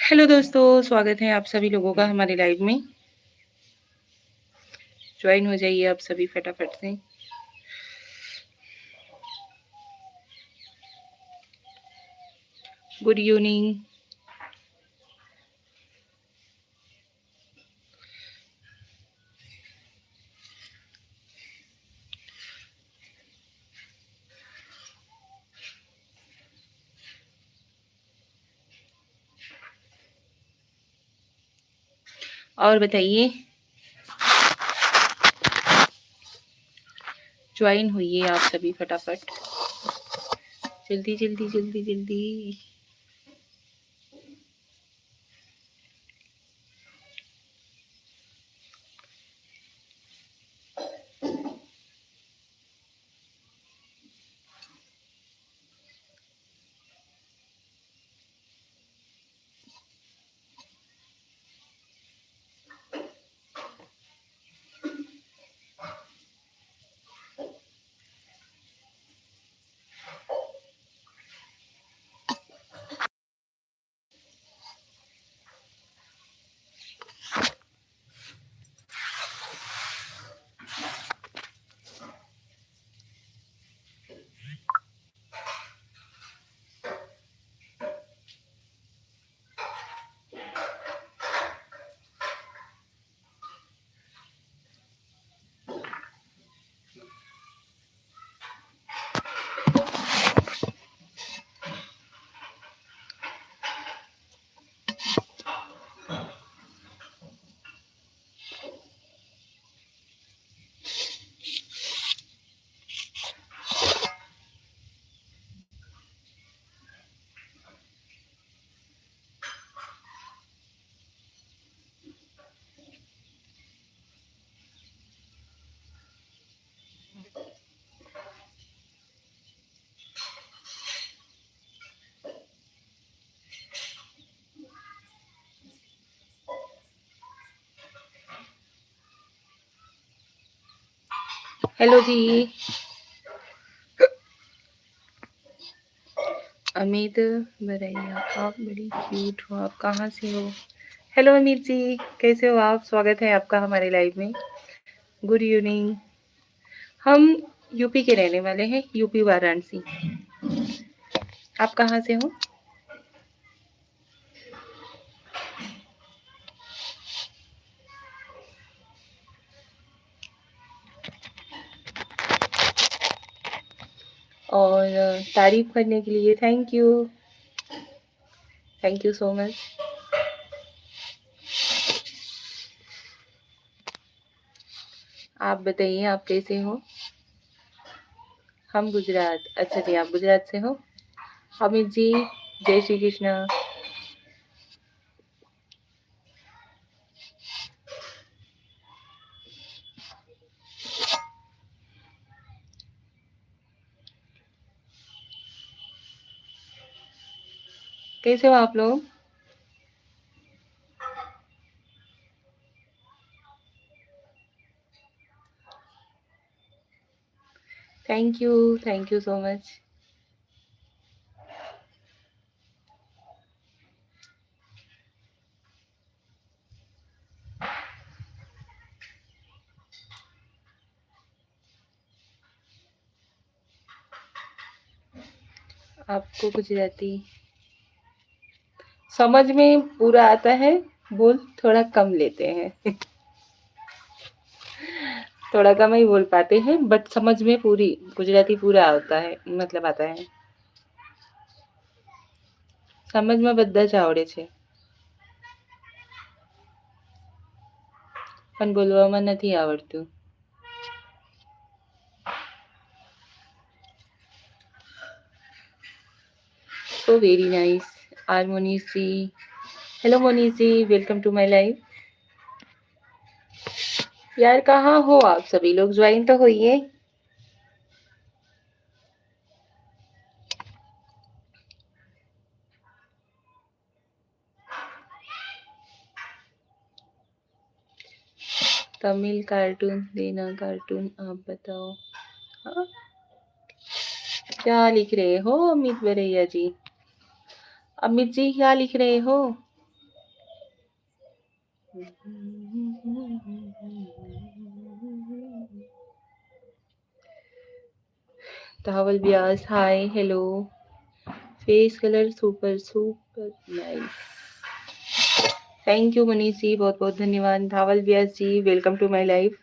Hello दोस्तों, स्वागत है आप सभी लोगों का हमारे लाइव में। ज्वाइन हो जाइए आप सभी फटाफट से। Good evening. और बताइए, ज्वाइन होइए आप सभी फटाफट। जल्दी जल्दी जल्दी जल्दी। हेलो जी। अमित बरैया, आप बड़ी क्यूट हो। आप कहाँ से हो? हेलो अमित जी, कैसे हो आप? स्वागत है आपका हमारे लाइव में। Good evening. हम यूपी के रहने वाले हैं, यूपी वाराणसी। आप कहाँ से हो? और तारीफ करने के लिए थैंक यू सो मच। आप बताइए, आप कैसे हो? हम गुजरात। अच्छा जी, आप गुजरात से हो। अमित जी, जय श्री कृष्ण। कैसे हो आप लोग? Thank you so much. आपको गुजराती समझ में पूरा आता है, बोल थोड़ा कम लेते हैं। थोड़ा कम ही बोल पाते हैं, बट समझ में पूरी गुजराती पूरा आता है, मतलब आता है। સમજમાં બધા જ આવડે છે, પણ બોલવામાં નથી આવડતું. So very nice. Our Monisi. Hello Monisi, welcome to my life. यार कहाँ हो आप सभी लोग? ज्वाइन तो होइए। तमिल कार्टून देना, कार्टून आप बताओ। हाँ? क्या लिख रहे हो अमित बरैया जी? अमित जी क्या लिख रहे हो? Dhaval Vyas hi hello face colour super super nice thank you Manish ji बहुत बहुत धन्यवाद Dhaval Vyas ji welcome to my life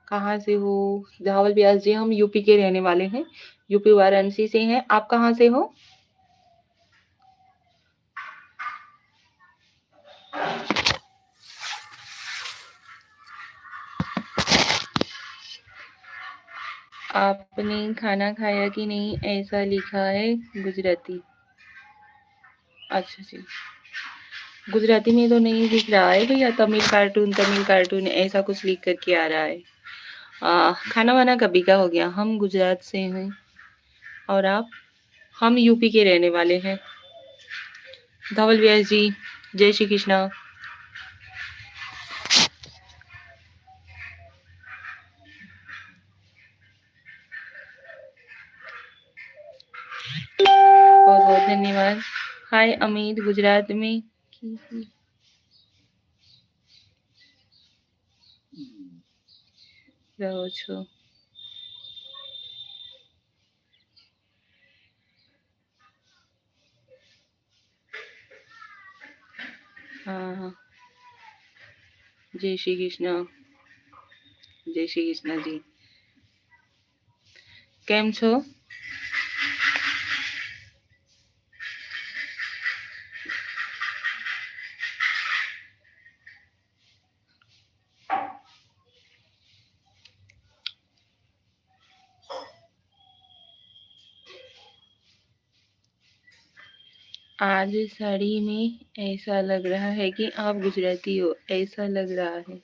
कहाँ से हो धावल व्यास जी हम यूपी के रहने वाले हैं यूपी वाराणसी से हैं आप कहाँ से हो आपने खाना खाया कि नहीं ऐसा लिखा है गुजराती अच्छा जी गुजराती में तो नहीं दिख रहा है भैया तमिल कार्टून ऐसा कुछ लिख करके आ रहा है खाना वाना कभी का हो गया हम गुजरात से हैं और आप हम यूपी के रहने वाले हैं धवल व्यास जी जय श्री कृष्णा बहुत बहुत धन्यवाद हाय अमित गुजरात में રહો છો हाँ जय श्री कृष्ण जय श्री कृष्ण जी કેમ છો आज साड़ी में ऐसा लग रहा है कि आप गुजराती हो ऐसा लग रहा है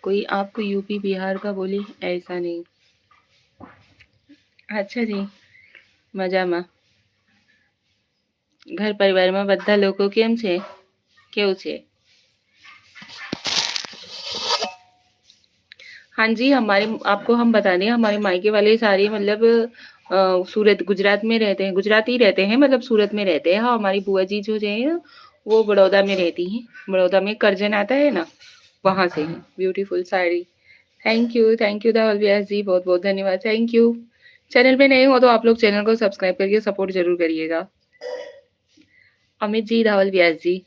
कोई आपको यूपी बिहार का बोले ऐसा नहीं अच्छा जी મજામાં ઘર પરિવારમાં બધા લોકો કેમ છે કેવું છે हाँ जी हमारे आपको हम बता दें हमारे मायके वाले सारे मतलब सूरत गुजरात में रहते हैं गुजराती रहते हैं मतलब सूरत में रहते हैं हाँ हमारी बुआ जी जो है वो बड़ौदा में रहती हैं बड़ौदा में करजन आता है ना वहाँ से हैं ब्यूटीफुल साड़ी थैंक यू धावल व्यास जी बहुत बहुत धन्यवाद थैंक यू चैनल पे नए हो तो आप लोग चैनल को सब्सक्राइब करके सपोर्ट जरूर करिएगा अमित जी धावल व्यास जी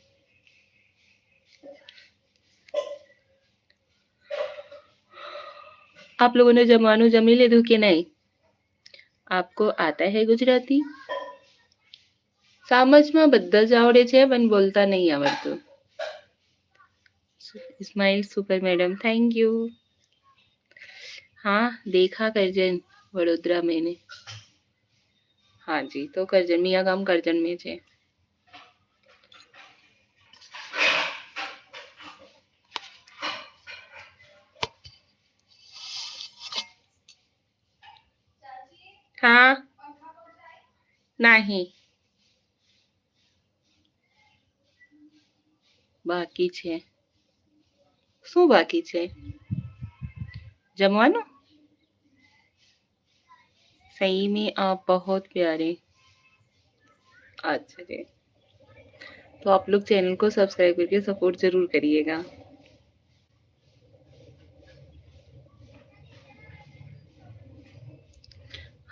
आप लोगों ने जमवानु जमी લીધું કે नहीं आपको आता है गुजराती સમજમાં બધા જ આવડે છે પણ બોલતા નહીં આવડતું smile super madam thank you हाँ देखा करजन वडोदरा मैंने हाँ जी तो करजन मिया गाम करजन में છે हाँ नहीं બાકી છે શું બાકી છે જમવાનું सही में आप बहुत प्यारे अच्छा जी तो आप लोग चैनल को सब्सक्राइब करके सपोर्ट जरूर करिएगा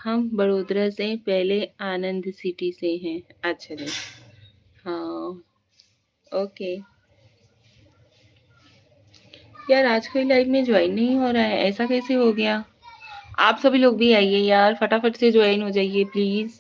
हम बड़ोदरा से पहले आनंद सिटी से हैं अच्छा जी हाँ ओके यार आज कोई लाइव में ज्वाइन नहीं हो रहा है ऐसा कैसे हो गया आप सभी लोग भी आइए यार फटाफट से ज्वाइन हो जाइए प्लीज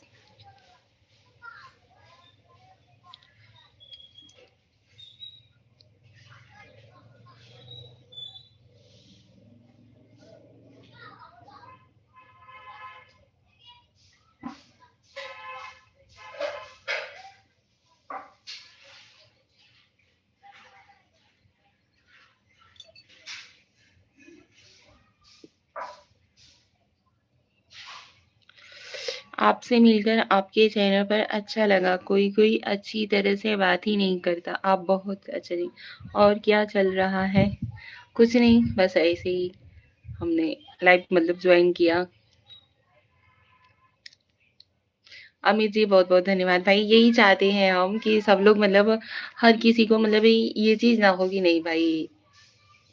आपसे मिलकर आपके चैनल पर अच्छा लगा कोई कोई अच्छी तरह से बात ही नहीं करता आप बहुत अच्छा जी और क्या चल रहा है कुछ नहीं बस ऐसे ही हमने लाइव मतलब ज्वाइन किया अमित जी बहुत बहुत धन्यवाद भाई। यही चाहते हैं हम कि सब लोग मतलब हर किसी को मतलब ये चीज ना हो कि नहीं भाई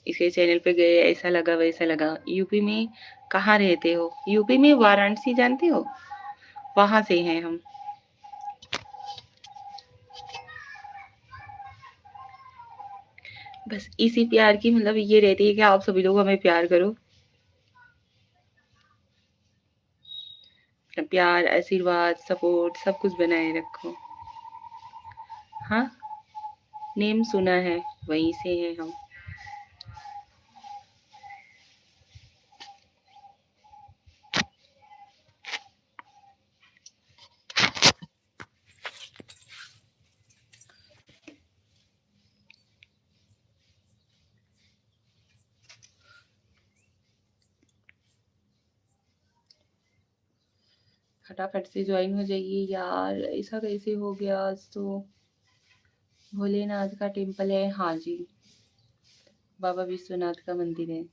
इसके चैनल पे गए ऐसा लगा वैसा लगा। यूपी में कहाँ रहते हो? यूपी में वाराणसी जानते हो? वहां से हैं हम। बस इसी प्यार की मतलब ये रहती है कि आप सभी लोग हमें प्यार करो। प्यार आशीर्वाद सपोर्ट सब कुछ बनाए रखो। हाँ नेम सुना है, वहीं से हैं हम। फटाफट से ज्वाइन हो जाइए यार, ऐसा कैसे हो गया आज तो। भोलेनाथ का टेम्पल है, हाँ जी। बाबा विश्वनाथ का मंदिर है।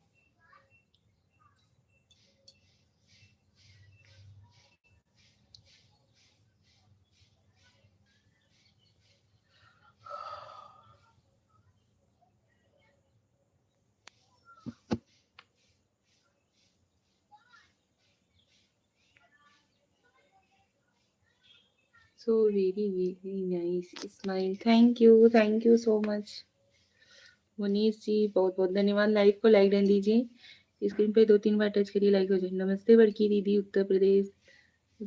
So very very nice smile. Thank you so much. Munish ji बहुत बहुत धन्यवाद। लाइव को लाइक डन दीजिए, स्क्रीन पे 2-3 बार टच करिए, लाइक हो जाए। नमस्ते बड़की दीदी उत्तर प्रदेश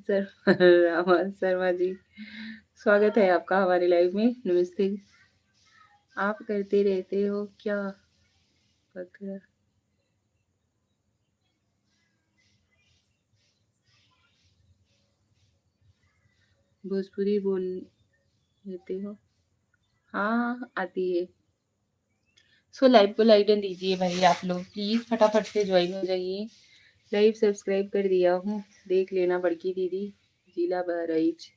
सर रामा शर्मा जी, स्वागत है आपका हमारे लाइव में। नमस्ते। आप करते रहते हो क्या पकड़ा? भोजपुरी बोल लेते हो? हाँ आती है। सो लाइव को लाइक डन दीजिए भाई, आप लोग प्लीज फटाफट से ज्वाइन हो जाइए। लाइव सब्सक्राइब कर दिया हूँ, देख लेना बड़की दीदी। जिला बहराइच।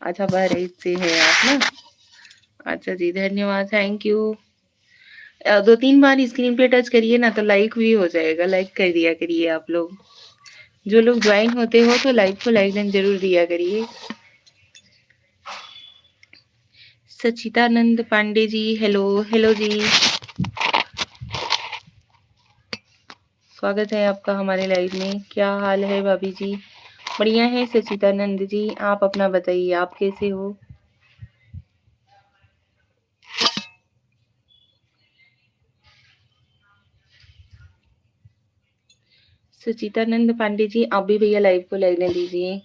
अच्छा बहराइच से है आप ना? अच्छा जी धन्यवाद, थैंक यू। 2-3 बार स्क्रीन पे टच करिए ना तो लाइक भी हो जाएगा, लाइक कर दिया करिए आप लोग। जो लोग ज्वाइन होते हो तो लाइक को लाइक डन जरूर दिया करिए। सचितानंद पांडे जी हेलो। हेलो जी, स्वागत है आपका हमारे लाइव में। क्या हाल है भाभी जी? बढ़िया है सचितानंद जी, आप अपना बताइए, आप कैसे हो? सुचितानंद पांडे जी आप भी भैया लाइव को लाइक दीजिए।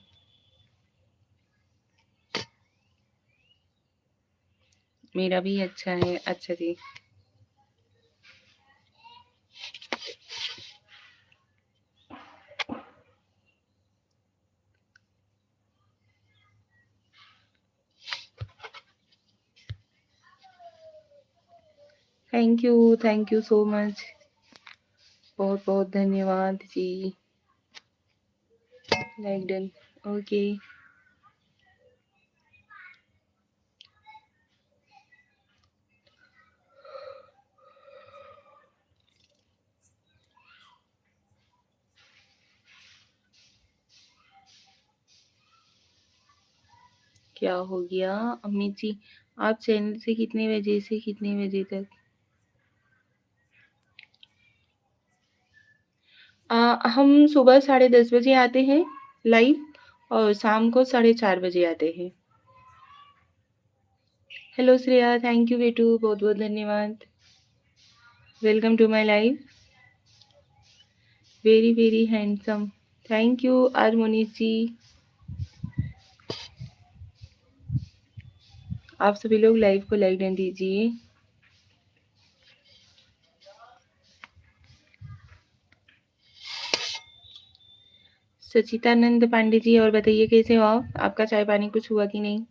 मेरा भी अच्छा है। अच्छा जी, थैंक यू सो मच। बहुत बहुत धन्यवाद जी। Like done. ओके। क्या हो गया अमित जी? आप चैनल से कितने बजे से कितने बजे तक? हम सुबह 10:30 बजे आते हैं लाइव, और शाम को 4:30 बजे आते हैं। हेलो श्रेया, थैंक यू बेटू, बहुत बहुत धन्यवाद। Welcome to my live. Very very handsome. Thank you R Monish ji. आप सभी लोग लाइव को लाइक डन दीजिए। सचितानंद पांडे जी और बताइए कैसे हो आप? आपका चाय पानी कुछ हुआ कि नहीं?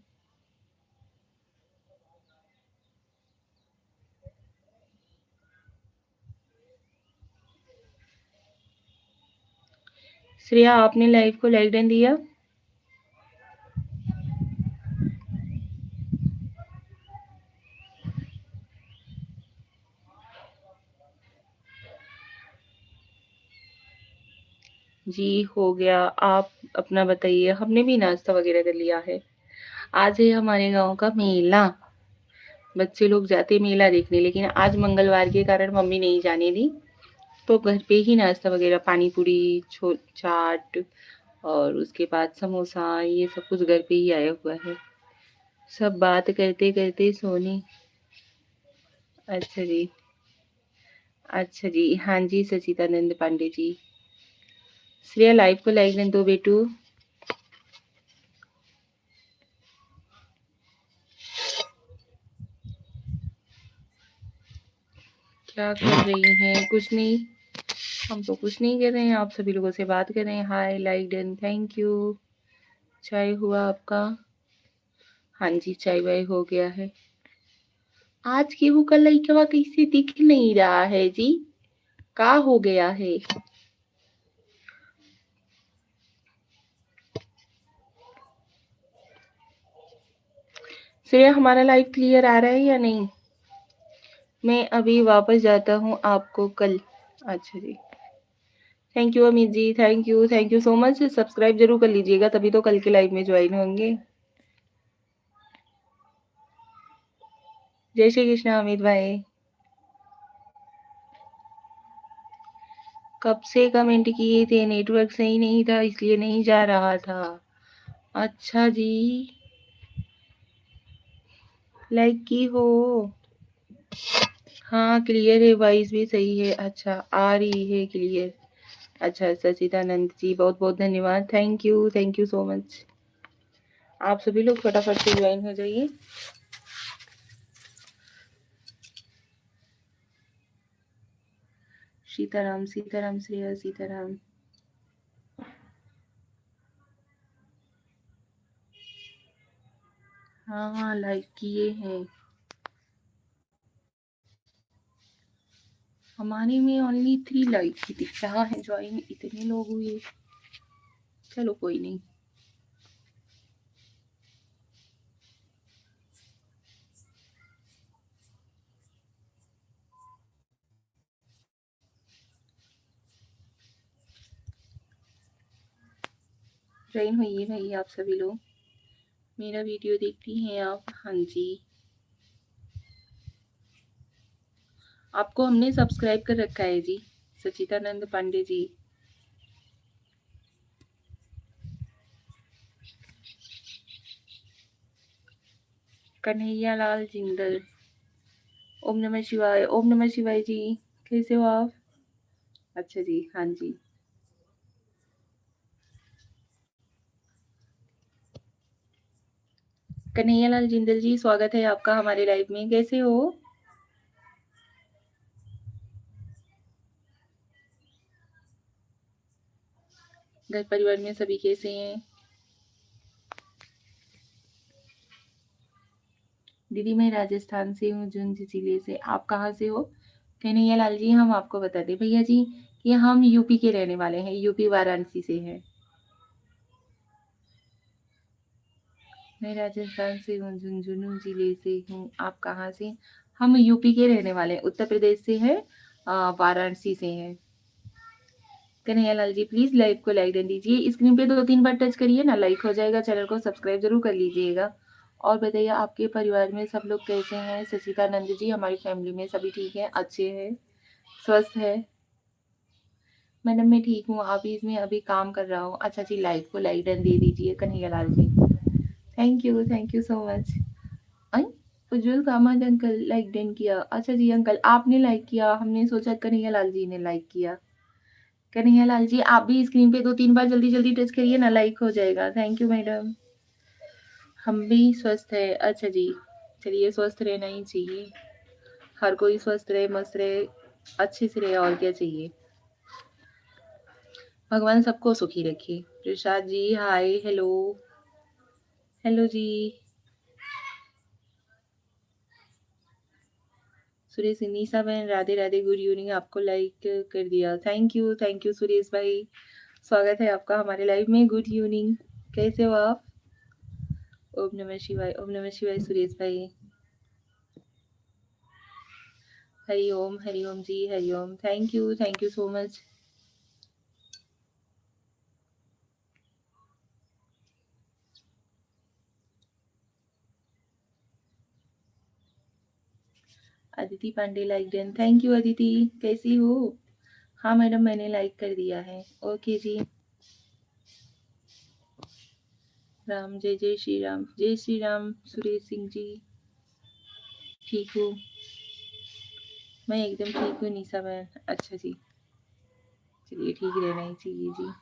श्रेया आपने लाइव को लाइक डन दिया? जी हो गया। आप अपना बताइए। हमने भी नाश्ता वगैरह कर लिया है। आज है हमारे गाँव का मेला। बच्चे लोग जाते मेला देखने, लेकिन आज मंगलवार के कारण मम्मी नहीं जाने दी। तो घर पे ही नाश्ता वगैरह पानी पूरी, चाट और उसके बाद समोसा, ये सब कुछ घर पे ही आया हुआ है। सब बात करते करते सोने। अच्छा जी। अच्छा जी। हाँ जी, सचिदानंद पांडे जी। श्रेया लाइव को लाइक कर दो बेटू। क्या कर रही हैं? कुछ नहीं। हम तो कुछ नहीं कर रहे हैं, आप सभी लोगों से बात कर रहे हैं। हाय, लाइक डन, थैंक यू। चाय हुआ आपका? हाँ जी, चाय वाय हो गया है। आज गेहूं का लइकवा कैसे दिख नहीं रहा है जी? का हो गया है? श्रेया, हमारा लाइव क्लियर आ रहा है या नहीं? मैं अभी वापस जाता हूँ आपको कल। अच्छा जी। Thank you Amit ji, thank you so much. Subscribe जरूर कर लीजिएगा, तभी तो कल के लाइव में ज्वाइन होंगे। जय श्री कृष्ण अमित भाई। कब से कमेंट किए थे, नेटवर्क सही नहीं था इसलिए नहीं जा रहा था। अच्छा जी। लाइक की हो? हाँ क्लियर है, वॉइस भी सही है। अच्छा, आ रही है क्लियर। अच्छा, सचिदानंद जी बहुत बहुत धन्यवाद। Thank you so much. आप सभी लोग फटाफट से ज्वाइन हो जाइए। सीताराम सीताराम श्रेया सीताराम। हाँ हाँ, लाइक किए हैं। हमारे में ओनली 3 लाइक ही दिख रहा है। ज्वाइन इतने लोग हुए। चलो कोई नहीं। ज्वाइन होइए भाई आप सभी लोग। मेरा वीडियो देखती हैं आप? हाँ जी। आपको हमने सब्सक्राइब कर रखा है जी, सचिदानंद पांडे जी। कन्हैया लाल जिंदल। ओम नमः शिवाय, ओम नमः शिवाय जी। कैसे हो आप? अच्छा जी, हाँ जी। कन्हैया लाल जिंदल जी, स्वागत है आपका हमारे लाइव में। कैसे हो? घर परिवार में सभी कैसे हैं? दीदी मैं राजस्थान से हूँ, झुंझुनू जिले से। आप कहाँ से हो? कन्हैया लाल जी, हम आपको बता दें भैया जी कि हम यूपी के रहने वाले हैं, यूपी वाराणसी से हैं। मैं राजस्थान से हूँ, झुंझुनू जिले से हूँ। आप कहाँ से? हम यूपी के रहने वाले हैं, उत्तर प्रदेश से हैं, वाराणसी से हैं। कन्हैया लाल जी प्लीज लाइव को लाइक दे दीजिए। स्क्रीन पे 2-3 बार टच करिए ना, लाइक हो जाएगा। चैनल को सब्सक्राइब जरूर कर लीजिएगा। और बताइए आपके परिवार में सब लोग कैसे हैं? सचिदानंद जी, हमारी फैमिली में सभी ठीक है, अच्छे हैं, स्वस्थ है। मैडम मैं ठीक हूँ, ऑफिस में अभी काम कर रहा हूँ। अच्छा जी, लाइव को लाइक डन दे दीजिए Kanhaiya Lal ji. Thank you so much. आई Ujjwal Kamat uncle like done किया। अच्छा जी अंकल, आपने लाइक किया, हमने सोचा कन्हैया लाल जी ने लाइक किया। कन्हैया लाल जी आप भी स्क्रीन पे 2-3 बार जल्दी जल्दी टच करिए ना, लाइक हो जाएगा। Thank you madam. हम भी स्वस्थ है। अच्छा जी, चलिए स्वस्थ रहना ही चाहिए। हर कोई स्वस्थ रहे, मस्त रहे, अच्छे से रहे, और क्या चाहिए। भगवान सबको सुखी रखे। प्रसाद जी हाय, हेलो। हेलो जी। सुरेश निशा बहन राधे राधे, गुड इवनिंग। आपको लाइक कर दिया, थैंक यू सुरेश भाई। स्वागत है आपका हमारे लाइव में। गुड इवनिंग, कैसे हो आप? ओम नमः शिवाय सुरेश भाई। Hari Om ji, Hari Om. Thank you so much. Aditi Pandey like done. Thank you Aditi, कैसी हो? हाँ मैडम, मैंने लाइक कर दिया है। ओके जी। राम जय जय श्री राम, जय श्री राम। सुरेश सिंह जी, ठीक हो? मैं एकदम ठीक हूँ निशा बहन। अच्छा जी, चलिए ठीक रहना ही चाहिए जी।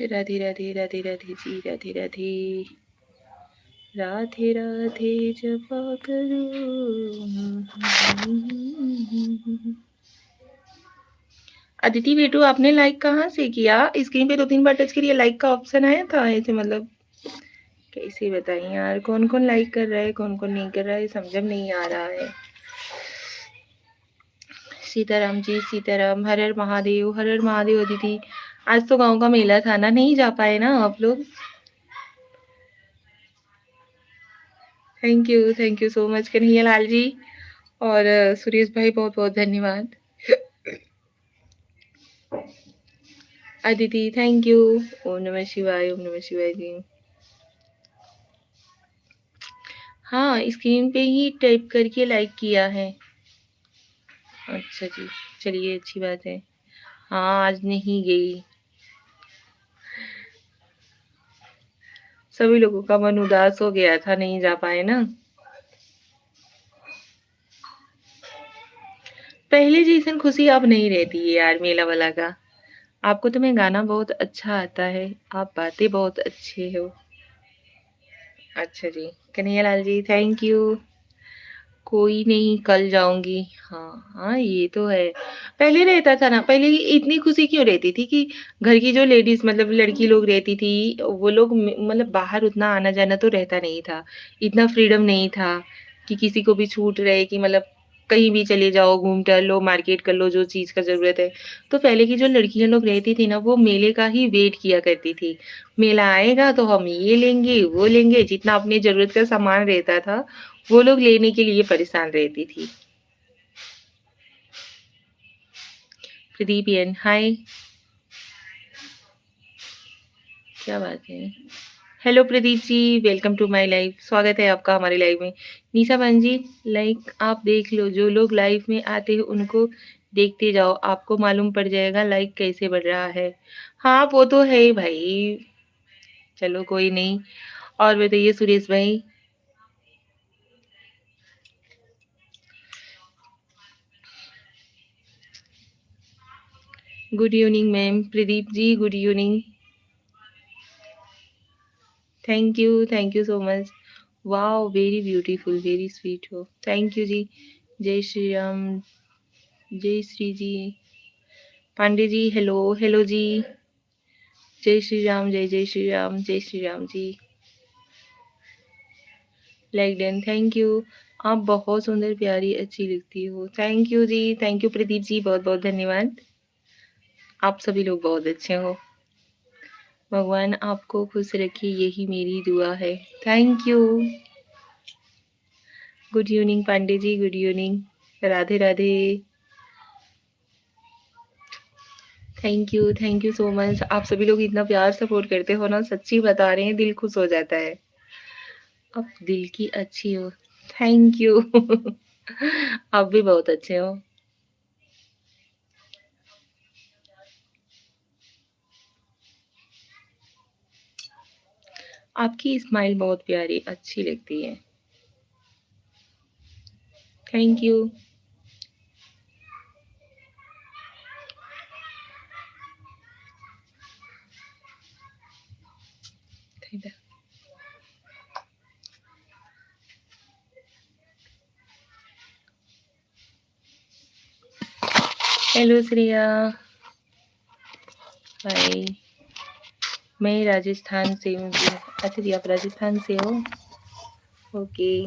राधे राधे राधे राधे जी, राधे राधे राधे राधे जपा करो। अदिति बेटू, आपने लाइक कहाँ से किया? स्क्रीन पे 2-3 बार टच करिए, लाइक का ऑप्शन आया था ऐसे, मतलब कैसे बताएं यार, कौन कौन लाइक कर रहा है, कौन कौन नहीं कर रहा है, समझ में नहीं आ रहा है। सीताराम जी, सीताराम। हर हर महादेव, हर हर महादेव। दीदी आज तो गांव का मेला था ना, नहीं जा पाए ना आप लोग। Thank you so much Kanhaiya Lal ji और सुरेश भाई, बहुत बहुत धन्यवाद। Aditi thank you. ओम नमः शिवाय, ओम नमः शिवाय जी। हाँ, स्क्रीन पे ही टाइप करके लाइक किया है। अच्छा जी, चलिए अच्छी बात है। हाँ, आज नहीं गई। सभी लोगों का मन उदास हो गया था, नहीं जा पाए ना। पहले जैसन खुशी अब नहीं रहती है यार मेला वाला का। आपको तो मैं गाना बहुत अच्छा आता है, आप बातें बहुत अच्छे हो। अच्छा जी, कन्हैया लाल जी थैंक यू। कोई नहीं, कल जाऊंगी। हाँ हाँ, ये तो है। पहले रहता था ना, पहले इतनी खुशी क्यों रहती थी कि घर की जो लेडीज मतलब लड़की लोग रहती थी, वो लोग मतलब बाहर उतना आना जाना तो रहता नहीं था, इतना फ्रीडम नहीं था कि किसी को भी छूट रहे कि मतलब कहीं भी चले जाओ, घूम टहल लो, मार्केट कर लो, जो चीज का जरूरत है। तो पहले की जो लड़कियां लोग रहती थी ना, वो मेले का ही वेट किया करती थी। मेला आएगा तो हम ये लेंगे वो लेंगे, जितना अपनी जरूरत का सामान रहता था वो लोग लेने के लिए परेशान रहती थी। प्रदीप एन हाय, क्या बात है। Hello Pradeep ji, welcome to my live, स्वागत है आपका हमारे लाइव में। निशा बहन जी, लाइक आप देख लो, जो लोग लाइव में आते हैं उनको देखते जाओ, आपको मालूम पड़ जाएगा लाइक कैसे बढ़ रहा है। हाँ वो तो है ही भाई, चलो कोई नहीं। और बताइए सुरेश भाई। Good evening ma'am, Pradeep ji good evening. Thank you so much. Wow very beautiful, very sweet हो, थैंक यू जी। जय श्री राम, जय श्री जी। पांडे जी हेलो, हेलो जी। जय श्री राम, जय जय श्री राम, जय Shri Ram ji. Like done, thank you. आप बहुत सुंदर प्यारी अच्छी लगती हो, थैंक यू जी, थैंक यू प्रदीप जी, बहुत बहुत धन्यवाद। आप सभी लोग बहुत अच्छे हो, भगवान आपको खुश रखे, यही मेरी दुआ है। Thank you. Good evening Pandey ji, good evening, Radhe Radhe. Thank you so much. आप सभी लोग इतना प्यार सपोर्ट करते हो ना, सच्ची बता रहे हैं, दिल खुश हो जाता है। आप दिल की अच्छी हो, थैंक यू। आप भी बहुत अच्छे हो। आपकी स्माइल बहुत प्यारी अच्छी लगती है, थैंक यू। हेलो श्रेया, हाय। मैं राजस्थान से हूँ जी। अच्छा जी, आप राजस्थान से हो, ओके।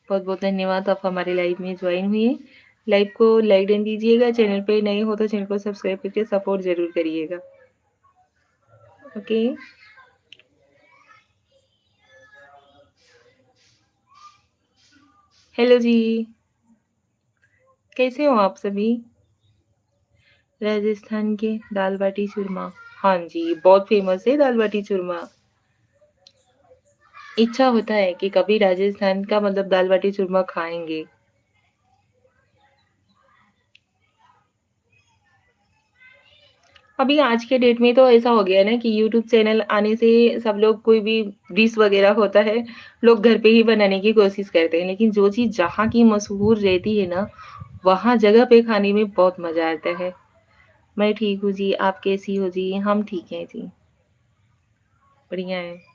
बहुत बहुत धन्यवाद, आप हमारे लाइव में ज्वाइन हुए। लाइव को लाइक डन दीजिएगा, चैनल पे नए हो तो चैनल को सब्सक्राइब करके सपोर्ट जरूर करिएगा। ओके। हेलो जी, कैसे हो आप सभी? राजस्थान के दाल बाटी चूरमा। हाँ जी, बहुत फेमस है दाल बाटी चूरमा। इच्छा होता है कि कभी राजस्थान का मतलब दाल बाटी चूरमा खाएंगे। अभी आज के डेट में तो ऐसा हो गया है ना कि यूट्यूब चैनल आने से सब लोग कोई भी डिश वगैरह होता है, लोग घर पे ही बनाने की कोशिश करते हैं। लेकिन जो चीज़ जहाँ की मशहूर रहती है ना, वहाँ जगह पे खाने में बहुत मज़ा आता है। मैं ठीक हूँ जी, आप कैसी हो जी? हम ठीक हैं जी, बढ़िया है।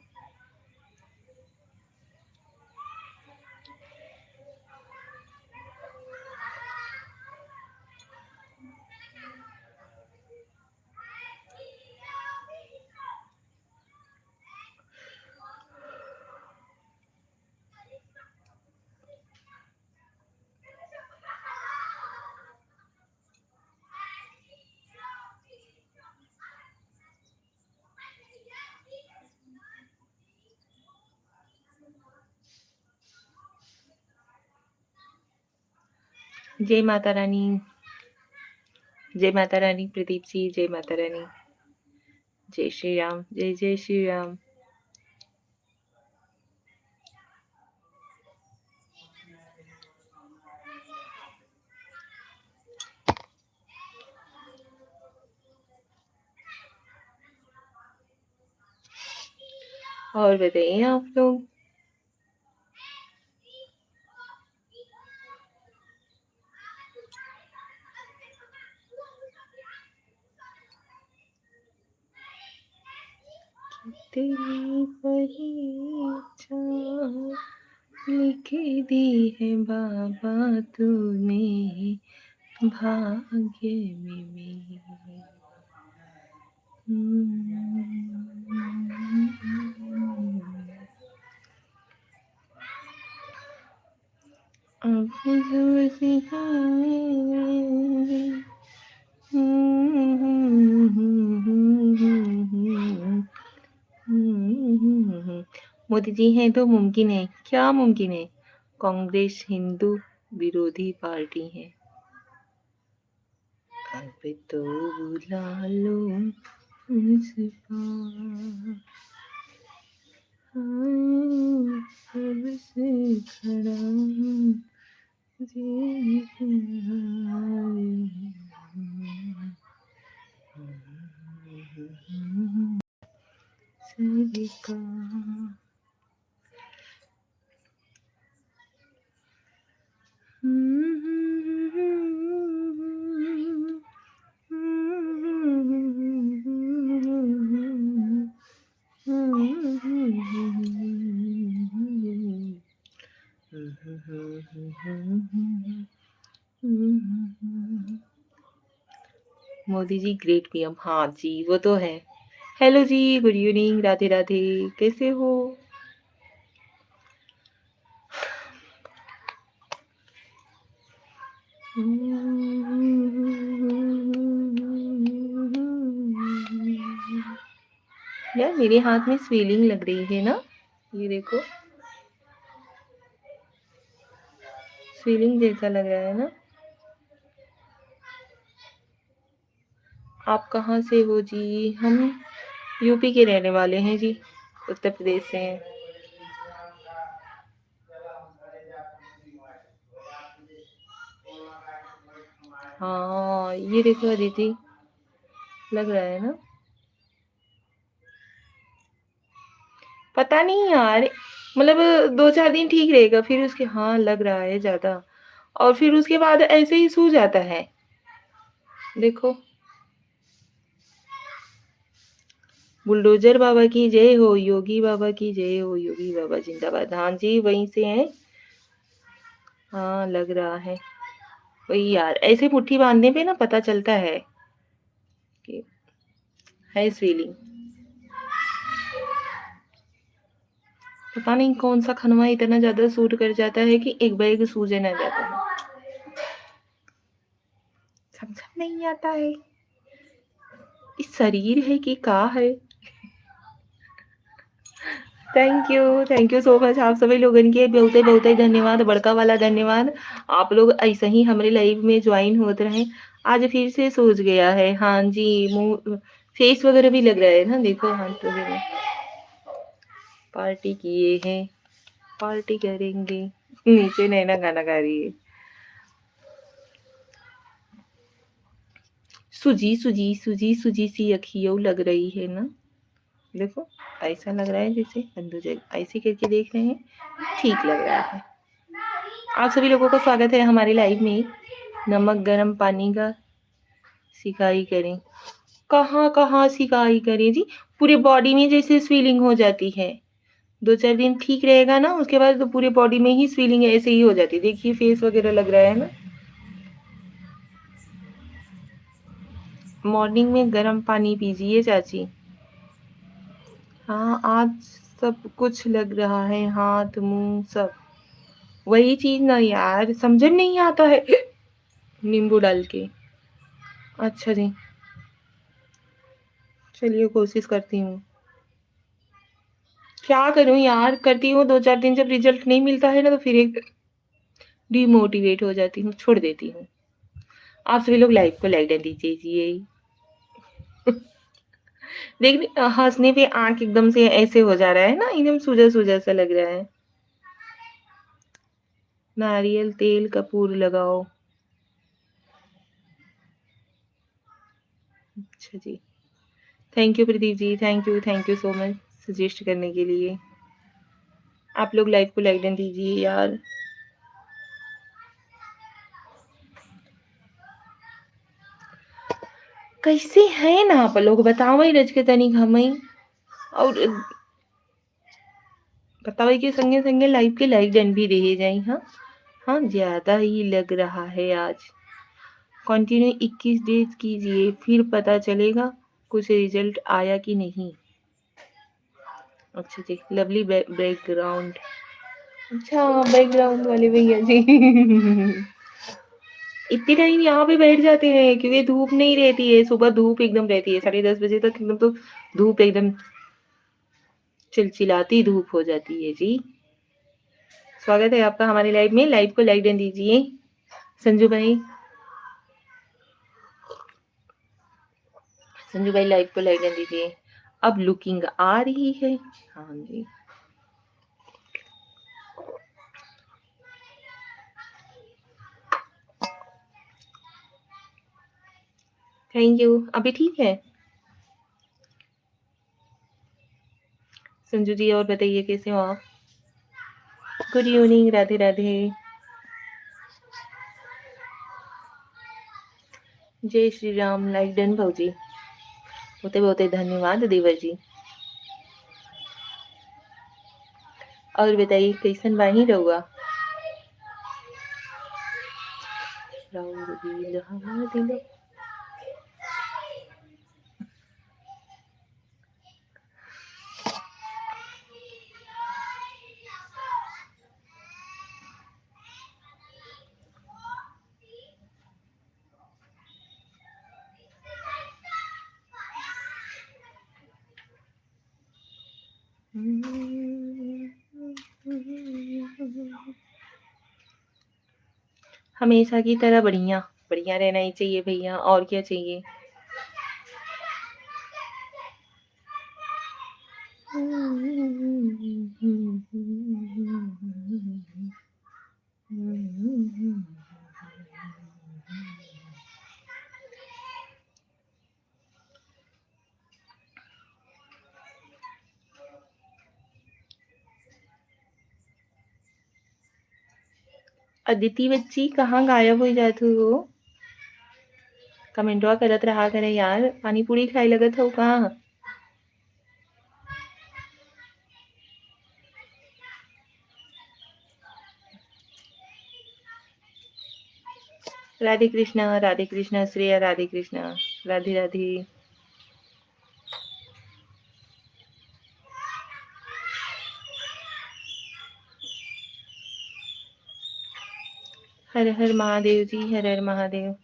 जय माता रानी, जय माता रानी प्रदीप जी, जय माता रानी। जय श्री राम, जय जय श्री राम। और बताइए आप लोग। तेरी परीक्षा लिख दी है बाबा तूने भाग्य में मेरे। अब सब सिखाए। मोदी जी हैं तो मुमकिन है। क्या मुमकिन है? कांग्रेस हिंदू विरोधी पार्टी है। अब तो बुला लो मुझको, सबसे खड़ा सरकार। मोदी जी ग्रेट पीएम, हाँ जी वो तो है। हेलो जी, गुड इवनिंग, राधे राधे, कैसे हो? यार मेरे हाथ में स्वेलिंग लग रही है ना, ये देखो, स्वेलिंग जैसा लग रहा है ना। आप कहाँ से हो जी? हम यूपी के रहने वाले हैं जी, उत्तर प्रदेश से हैं। हाँ ये देखो अदिति, लग रहा है ना। पता नहीं यार, मतलब 2-4 दिन ठीक रहेगा, फिर उसके हाँ लग रहा है ज्यादा, और फिर उसके बाद ऐसे ही सूझ जाता है। देखो, बुलडोजर बाबा की जय हो, योगी बाबा की जय हो, योगी बाबा जिंदाबाद। हाँ जी वहीं से हैं। हाँ लग रहा है वही यार, ऐसे मुट्ठी बांधने पे ना पता चलता है कि है फीलिंग। पता नहीं कौन सा खनवा इतना ज्यादा सूट कर जाता है कि एक बैग सूझे ना जाता है, समझ नहीं आता है। इस शरीर है कि का है। थैंक यू सो मच आप सभी लोगन के बहुत ही धन्यवाद, बड़का वाला धन्यवाद। आप लोग ऐसे ही हमारे लाइव में ज्वाइन होते रहें। आज फिर से सूझ गया है। हाँ जी, मुँह फेस वगैरह भी लग रहा है ना, देखो हाथ वगैरह। पार्टी किए हैं, पार्टी करेंगे। नीचे नैना गाना गा रही है। सूजी सी अखियों लग रही है ना। देखो ऐसा लग रहा है जैसे बंद हो जाएगा, ऐसे करके देख रहे हैं, ठीक लग रहा है। आप सभी लोगों का स्वागत है हमारे लाइव में। नमक गरम पानी का सिकाई करें। कहाँ कहाँ सिकाई करें जी, पूरे बॉडी में जैसे स्वेलिंग हो जाती है। 2-4 दिन ठीक रहेगा ना, उसके बाद तो पूरे बॉडी में ही स्वेलिंग ऐसे ही हो जाती है। देखिए फेस वगैरह लग रहा है ना। मॉर्निंग में गर्म पानी पीजिए चाची। हाँ आज सब कुछ लग रहा है, हाथ मुंह सब। वही चीज ना यार, समझ में नहीं आता है। नींबू डाल के। अच्छा जी, चलिए कोशिश करती हूँ। क्या करूँ यार, करती हूँ 2-4 दिन, जब रिजल्ट नहीं मिलता है ना तो फिर एक डिमोटिवेट हो जाती हूँ, छोड़ देती हूँ। आप सभी लोग लाइव को लाइक कर दीजिए। देख हंसने पे आंख एकदम से ऐसे हो जा रहा है ना, एकदम सूजा सूजा सा लग रहा है। नारियल तेल कपूर लगाओ। अच्छा जी, thank you Pradeep ji, thank you so much suggest करने के लिए। आप लोग लाइव को लाइक दीजिए यार। कैसे हैं ना आप लोग, बताओ रज के तनिक हमें। और बताओ कि संगे संगे लाइव के लाइक डन भी रहे जाए। हाँ हाँ, ज्यादा ही लग रहा है आज। कंटिन्यू 21 डेज कीजिए, फिर पता चलेगा कुछ रिजल्ट आया कि नहीं। अच्छा जी, लवली बैकग्राउंड। अच्छा बैकग्राउंड वाले भैया जी। इतने टाइम यहाँ पे बैठ जाते हैं क्योंकि धूप नहीं रहती है, सुबह धूप एकदम रहती है 10:30 बजे तक, एकदम तो धूप एकदम चिलचिलाती धूप हो जाती है जी। स्वागत है आपका हमारे लाइव में, लाइव को लाइक डन दीजिए। संजू भाई, संजू भाई लाइव को लाइक डन दीजिए। अब लुकिंग आ रही है। हाँ जी, थैंक यू। अभी ठीक है संजू जी, और बताइए कैसे हो आप। Good evening, Radhe Radhe. जय श्री राम, लाइक डन भाजी। बहुत धन्यवाद देवर जी। और बताइए कैसन बाही रहुआ। राउर दिल हमार दिल। हमेशा की तरह बढ़िया बढ़िया रहना ही चाहिए भैया, और क्या चाहिए। अदिति बच्ची कहाँ गायब हो जात हो। कमेंटवा करत रहा करे यार, पानी पूरी खाए लगत हो कहाँ। राधे कृष्णा श्रेया, राधे कृष्णा, राधे राधे। हर हर महादेव जी, हर हर Mahadev.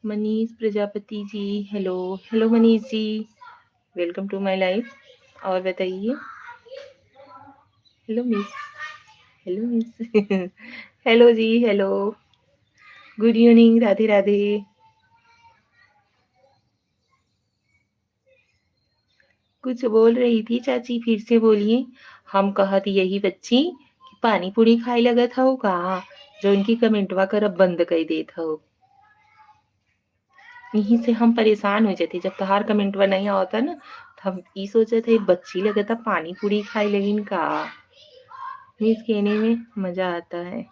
Manish Prajapati ji, hello hello Manish ji, welcome to my life. और बताइए। Hello miss, hello miss hello जी, hello, good evening, Radhe Radhe. कुछ बोल रही थी चाची, फिर से बोलिए। हम कहत यही बच्ची कि पानी पूरी खाए लगत हव का, जो उनकी कमेंटवा करब बंद कर देत हव। यहीं से हम परेशान हो जाते, जब तोहार कमेंटवा नहीं आवता ना, तो हम ई सोचत है बच्ची लगता पानी पूरी खाए लगिन का। मीन्स कहने में मजा आता है।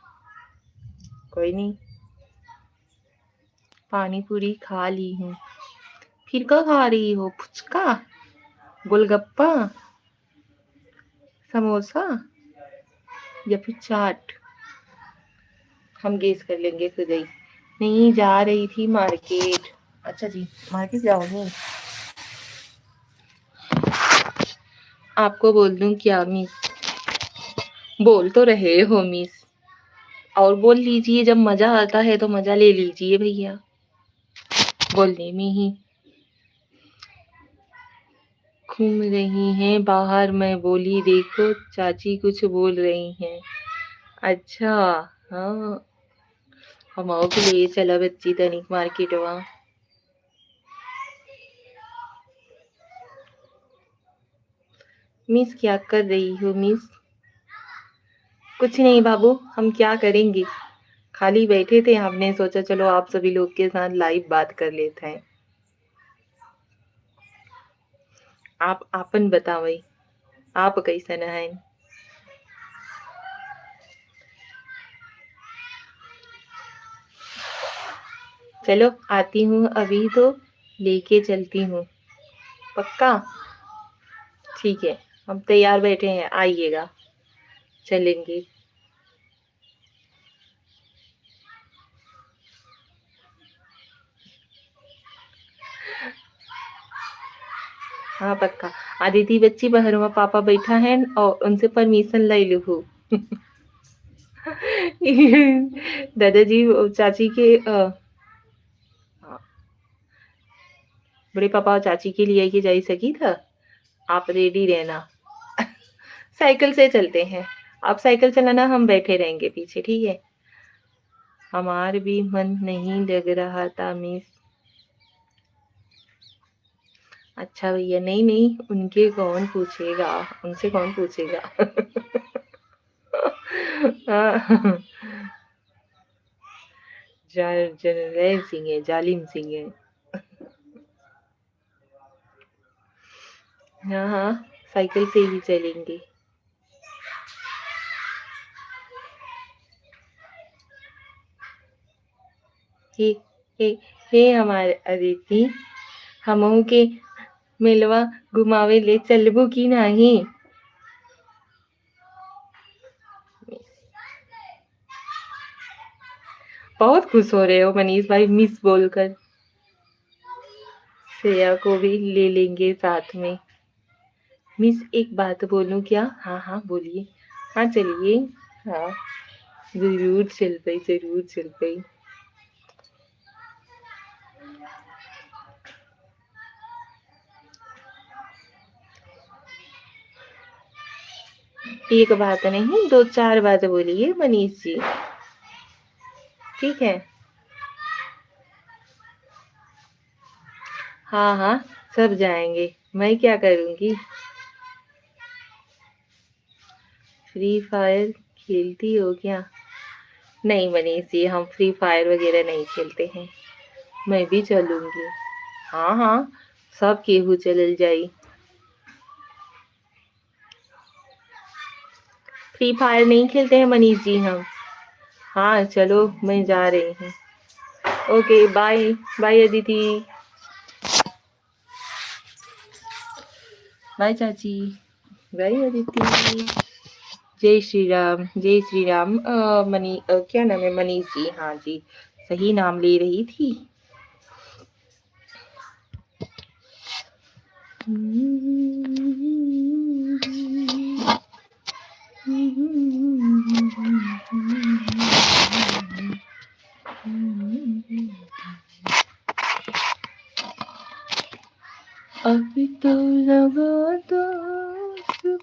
कोई नहीं, पानी पूरी खा ली हूँ। फिर क्या खा रही हो? फुचका, गोलगप्पा, समोसा या फिर चाट? हम गेस कर लेंगे खुद ही। नहीं, जा रही थी मार्केट। अच्छा जी, मार्केट जाओगे? आपको बोल दूं क्या मिस? बोल तो रहे हो मिस, और बोल लीजिए। जब मजा आता है तो मजा ले लीजिए भैया, बोलने में ही। घूम रही हैं बाहर, मैं बोली देखो चाची कुछ बोल रही हैं। अच्छा, हाँ, हम आओ के लिए चला बच्ची तनिक मार्केट वहाँ। मिस क्या कर रही हो मिस? कुछ नहीं बाबू, हम क्या करेंगे, खाली बैठे थे। हमने सोचा चलो आप सभी लोग के साथ लाइव बात कर लेते हैं। आप आपन बतावई, आप कैसन हैं? चलो आती हूँ, अभी तो लेके चलती हूँ। पक्का? ठीक है, हम तैयार बैठे हैं, आइएगा, चलेंगे। हाँ पक्का। आदिति बच्ची बहरवा पापा बैठा है और उनसे परमिशन ले लू। दादाजी चाची के हाँ, बड़े पापा और चाची के लिए के जाई सकी था। आप रेडी रहना। साइकिल से चलते हैं, आप साइकिल चलाना, हम बैठे रहेंगे पीछे, ठीक है? हमार भी मन नहीं लग रहा था मिस। अच्छा भैया, नहीं नहीं, उनके कौन पूछेगा, उनसे कौन पूछेगा। हाँ, जर्नैल सिंह है, जालिम सिंह है। हाँ हाँ, साइकिल से ही चलेंगे। हे हे हे हमारे अदिति, हमहू के मेलवा घुमावे ले चलबू की नहीं? बहुत खुश हो रहे हो मनीष भाई मिस बोलकर। श्रेया को भी ले लेंगे साथ में। मिस एक बात बोलूं क्या? हाँ हाँ बोलिए। हाँ चलिए। हाँ, जरूर चल पाई, जरूर चल पाई। एक बात नहीं, दो चार बात बोलिए मनीष जी, ठीक है? हाँ हाँ, सब जाएंगे, मैं क्या करूँगी? फ्री फायर खेलती हो क्या? नहीं मनीष जी, हम फ्री फायर वगैरह नहीं खेलते हैं। मैं भी चलूंगी। हाँ हाँ, सब केहू चलल जाई। फ्री फायर नहीं खेलते हैं मनीष जी हम। हाँ चलो, मैं जा रही हूँ। Okay bye. Bye Aditi. Bye चाची। बाय अदिति। जय श्री राम, जय श्री राम। क्या नाम है? मनीष जी, हाँ जी, सही नाम ले रही थी। अभी तो लगा तो चुप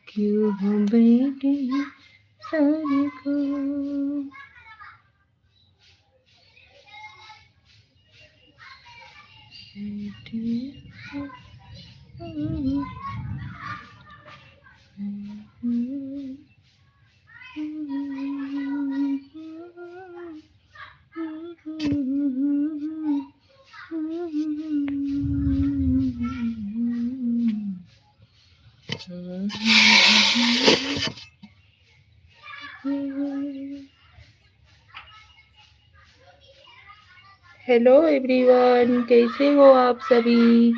क्यों हो बैठे सारे को हेलो एवरीवन, कैसे हो आप सभी?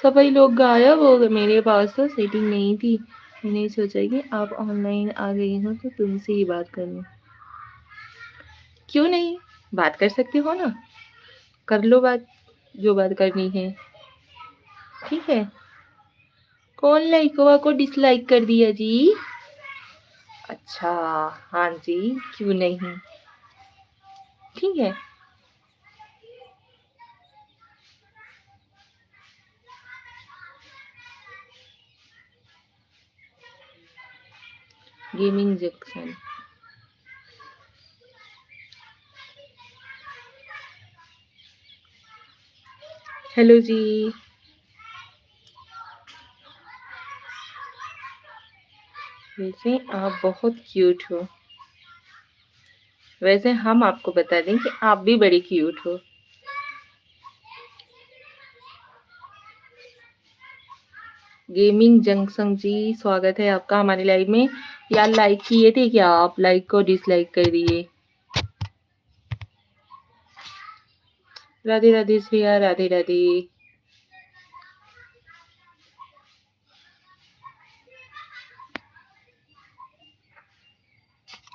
सभी लोग गायब हो गए। मेरे पास तो सेटिंग नहीं थी। मैंने सोचा कि आप ऑनलाइन आ गई हो तो तुमसे ही बात कर लूं। क्यों नहीं, बात कर सकते हो ना, कर लो बात, जो बात करनी है। ठीक है। कौन लाइकवा को डिसलाइक कर दिया जी? अच्छा, हाँ जी, क्यों नहीं, ठीक है। गेमिंग जंक्शन, हेलो जी। वैसे आप बहुत क्यूट हो। वैसे हम आपको बता दें कि आप भी बड़ी क्यूट हो। गेमिंग जंक्शन जी, स्वागत है आपका हमारी लाइव में। यार लाइक किए थे क्या आप? लाइक को डिसलाइक कर दिए। Radhe Radhe Shreya, Radhe Radhe.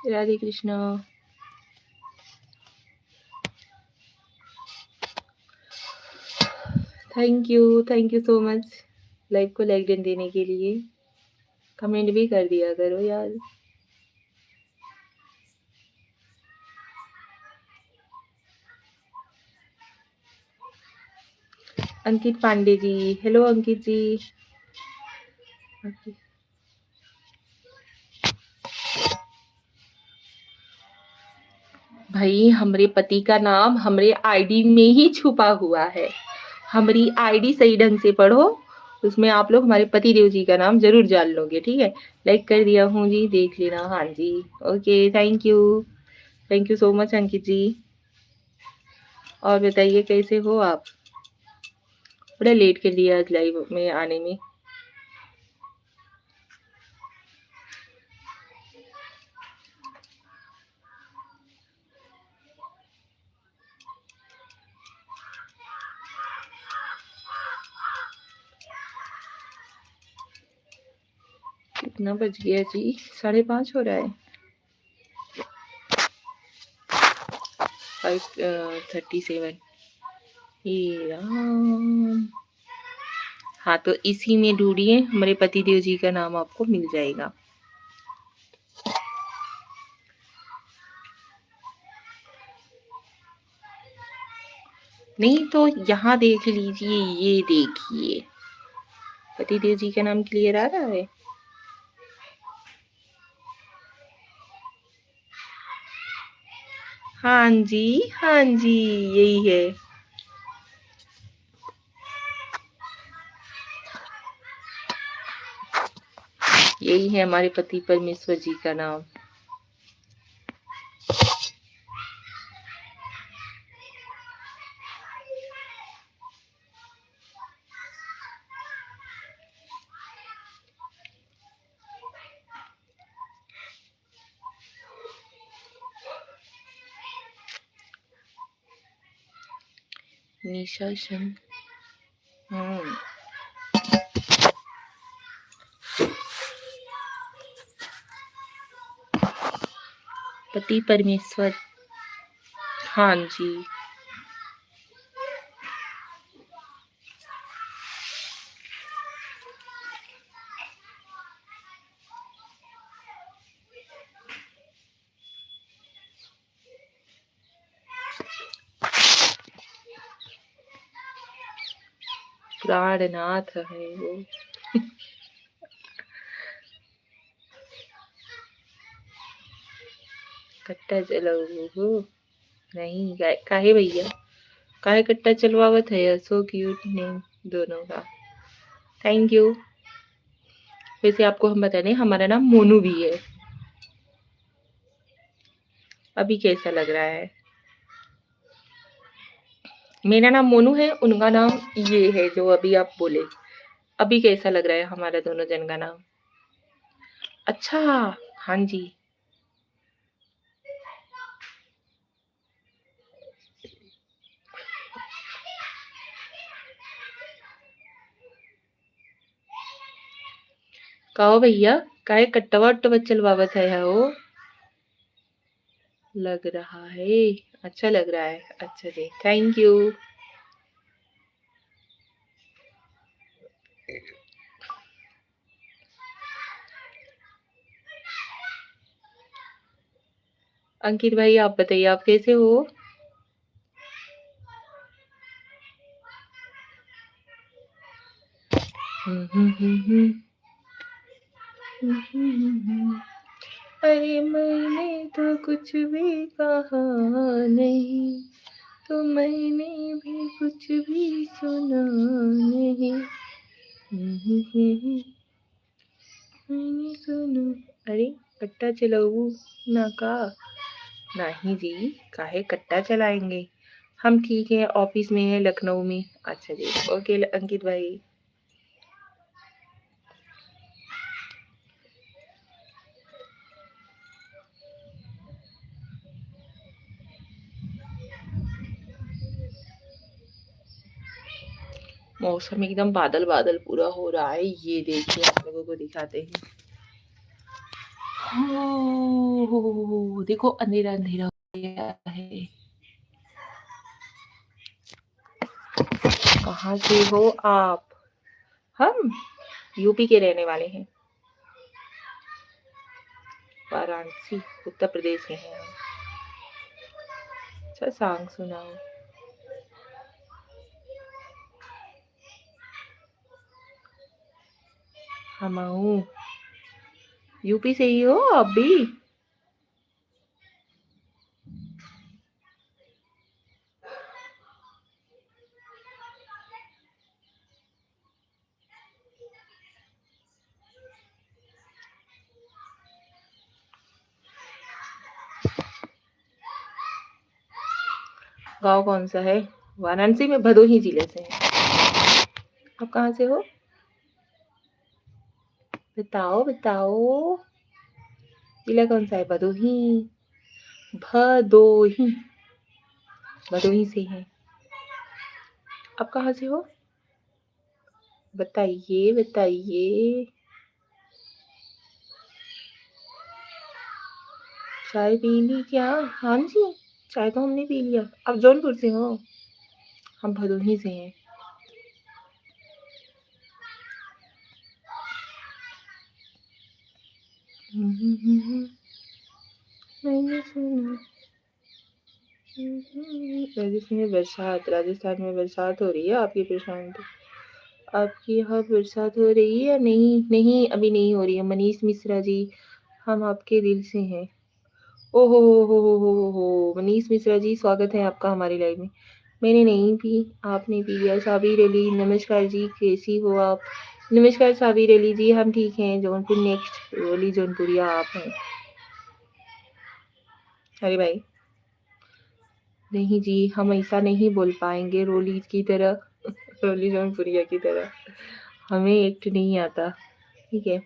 Radhe Krishna. Thank you so much live को लाइक देने के लिए। कमेंट भी कर दिया करो यार। अंकित पांडे जी, हेलो अंकित जी। भाई हमरे पति का नाम हमरे आईडी में ही छुपा हुआ है। हमारी आईडी सही ढंग से पढ़ो, उसमें आप लोग हमारे पति देव जी का नाम जरूर जान लोगे। ठीक है, लाइक कर दिया हूँ जी, देख लेना। हाँ जी, okay, thank you so much Ankit ji. और बताइए कैसे हो आप? बड़ा लेट कर दिया आज लाइव में आने में। कितना बज गया जी? 5:30 हो रहा है। 5:37। हे राम। हाँ तो इसी में ढूंढिए, हमारे पति देव जी का नाम आपको मिल जाएगा। नहीं तो यहाँ देख लीजिए, ये देखिए, पति देव जी का नाम क्लियर आ रहा है। हाँ जी, हाँ जी, यही है। यही है हमारे पति परमेश्वर जी का नाम। निशा शन। पति परमेश्वर, हाँ जी। प्राणनाथ है वो। कट्टा चलाओ नहीं काहे भैया, काहे कट्टा चलवावत है। सो क्यूट नेम दोनों का, थैंक यू। वैसे आपको हम बता दें, हमारा नाम मोनू भी है। अभी कैसा लग रहा है? मेरा नाम मोनू है, उनका नाम ये है जो अभी आप बोले। अभी कैसा लग रहा है हमारा दोनों जन का नाम? अच्छा, हाँ जी। कहो भैया, काहे कट्टवा उट्टवा चलवावत है वो? लग रहा है, अच्छा लग रहा है। अच्छा जी, थैंक यू। अंकित भाई आप बताइए, आप कैसे हो? अरे मैंने तो कुछ भी कहा नहीं, तो मैंने भी कुछ भी सुना नहीं। मैंने सुना। अरे कट्टा चलाऊ ना का? नहीं जी, काहे कट्टा चलाएंगे। हम ठीक है, ऑफिस में है लखनऊ में। अच्छा जी, ओके अंकित भाई। मौसम एकदम बादल बादल पूरा हो रहा है। ये देखिए आप लोगों को दिखाते हैं। हो देखो, अंधेरा अंधेरा हो गया है। कहाँ से हो आप? हम यूपी के रहने वाले हैं, वाराणसी उत्तर प्रदेश के हैं हम। अच्छा सॉन्ग सुनाओ। हम यूपी से ही हो आप भी? गांव कौन सा है? वाराणसी में भदोही जिले से है। आप कहाँ से हो? बताओ बताओ। जिला कौन सा है? भदोही। भदोही, भदोही से है। आप कहाँ से हो? बताइए बताइए। चाय पी ली क्या? हाँ जी, चाय तो हमने पी लिया। आप जौनपुर से हो? हम भदोही से हैं। मैंने सुना। राजस्थान में बरसात हो रही है। आपकी परेशान तो आपकी यहाँ बरसात हो रही है या नहीं? नहीं, अभी नहीं हो रही है मनीष मिश्रा जी। हम आपके दिल से हैं। ओहो हो, मनीष मिश्रा जी स्वागत है आपका हमारी लाइव में। मैंने नहीं पी, आपने पी लिया। साबिर अली नमस्कार जी, कैसी हो आप? नमस्कार साबिर अली जी, हम ठीक हैं। जौनपुर नेक्स्ट रोली जौनपुरिया आप हैं। अरे भाई नहीं जी, हम ऐसा नहीं बोल पाएंगे रोली की तरह, रोली जौनपुरिया की तरह। हमें एक्ट नहीं आता, ठीक है।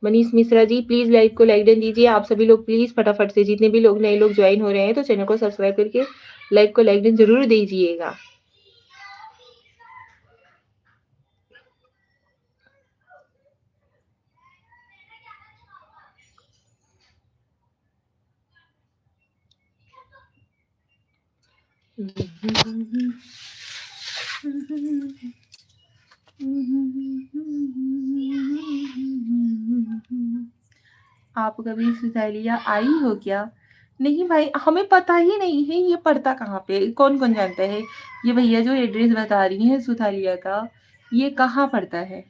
मनीष मिश्रा जी प्लीज लाइव को लाइक डन दीजिए। आप सभी लोग प्लीज फटाफट से, जितने भी लोग नए लोग ज्वाइन हो रहे हैं तो चैनल को सब्सक्राइब करके लाइव को लाइक डन जरूर दीजिएगा। आप कभी सुसाइलिया आई हो क्या? नहीं भाई, हमें पता ही नहीं है ये पड़ता कहाँ पे, कौन कौन जानता है? ये भैया जो एड्रेस बता रही हैं सुथालिया का, ये कहाँ पड़ता है?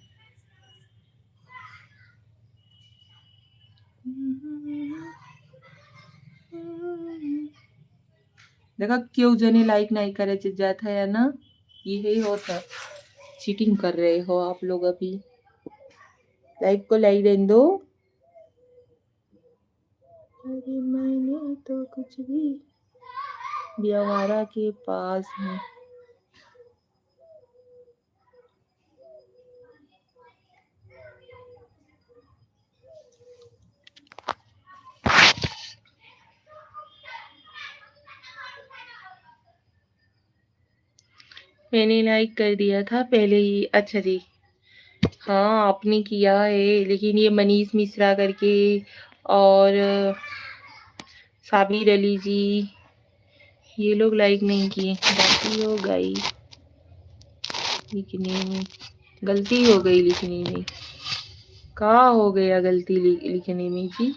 देखा क्यों जने लाइक नहीं करे जाता है ना, यही होता है। चीटिंग कर रहे हो आप लोग अभी। लाइक को लाइक दें दो। अरे मैंने तो कुछ भी ब्यावारा के पास है। मैंने लाइक कर दिया था पहले ही। अच्छा जी, हाँ आपने किया है, लेकिन ये मनीष मिश्रा करके और साबिर अली जी, ये लोग लाइक नहीं किए। बाकी हो गई लिखने में, गलती हो गई लिखने में। कहाँ हो गया गलती लिखने में जी?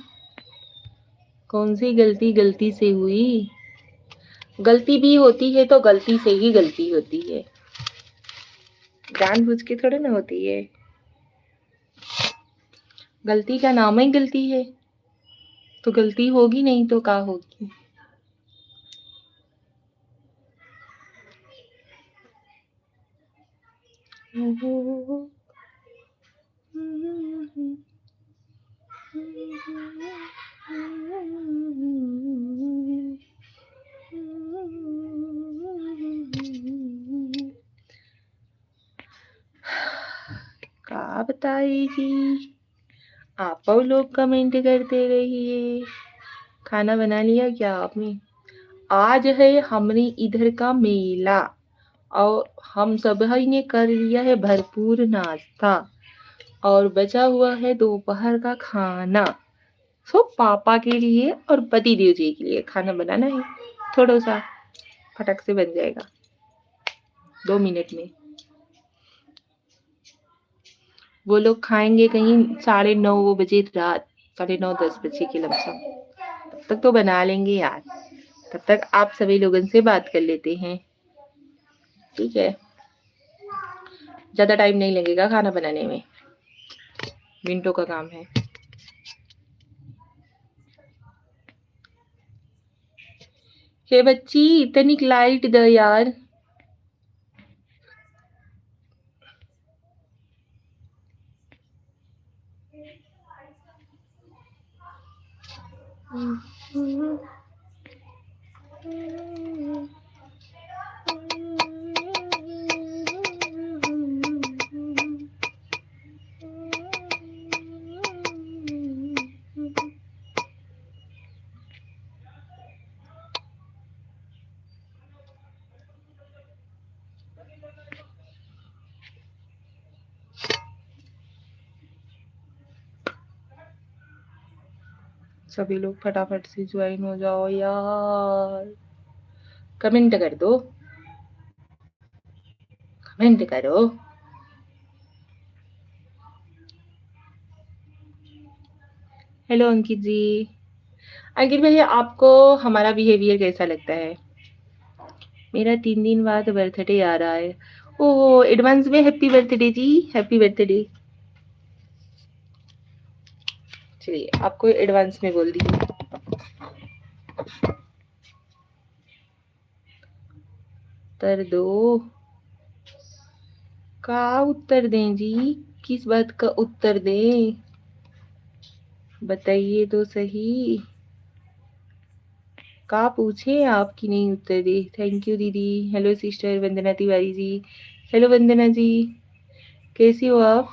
कौन सी गलती गलती से हुई? गलती भी होती है तो गलती से ही गलती होती है, जानबूझ के थोड़े ना होती है। गलती का नाम ही गलती है, तो गलती होगी नहीं तो क्या होगी? क्या बताइए जी, आप लोग कमेंट करते रहिए। खाना बना लिया क्या आपने? आज है हमने इधर का मेला और हम सब ने कर लिया है भरपूर नाश्ता और बचा हुआ है दोपहर का खाना। सो पापा के लिए और पति देव जी के लिए खाना बनाना है, थोड़ा सा फटक से बन जाएगा 2 मिनट में। वो लोग खाएंगे कहीं 9:30 बजे रात, 9:30-10 बजे के लमसम। तब तक तो बना लेंगे यार, तब तक आप सभी लोगों से बात कर लेते हैं, ठीक है? ज्यादा टाइम नहीं लगेगा खाना बनाने में, मिनटों का काम है। हे बच्ची, तनिक लाइट द यार। सभी लोग फटाफट से ज्वाइन हो जाओ यार, कमेंट कर दो, कमेंट करो। हेलो अंकित जी। अंकित भैया, आपको हमारा बिहेवियर कैसा लगता है? मेरा 3 दिन बाद बर्थडे आ रहा है। ओह, एडवांस में हैप्पी बर्थडे जी, हैप्पी बर्थडे। चलिए, आपको एडवांस में बोल दी। उत्तर दो। का उत्तर दें जी? किस बात का उत्तर दें, बताइए तो सही। का पूछे आपकी नहीं उत्तर दे। थैंक यू दीदी। हेलो सिस्टर वंदना तिवारी जी। हेलो वंदना जी, कैसी हो आप?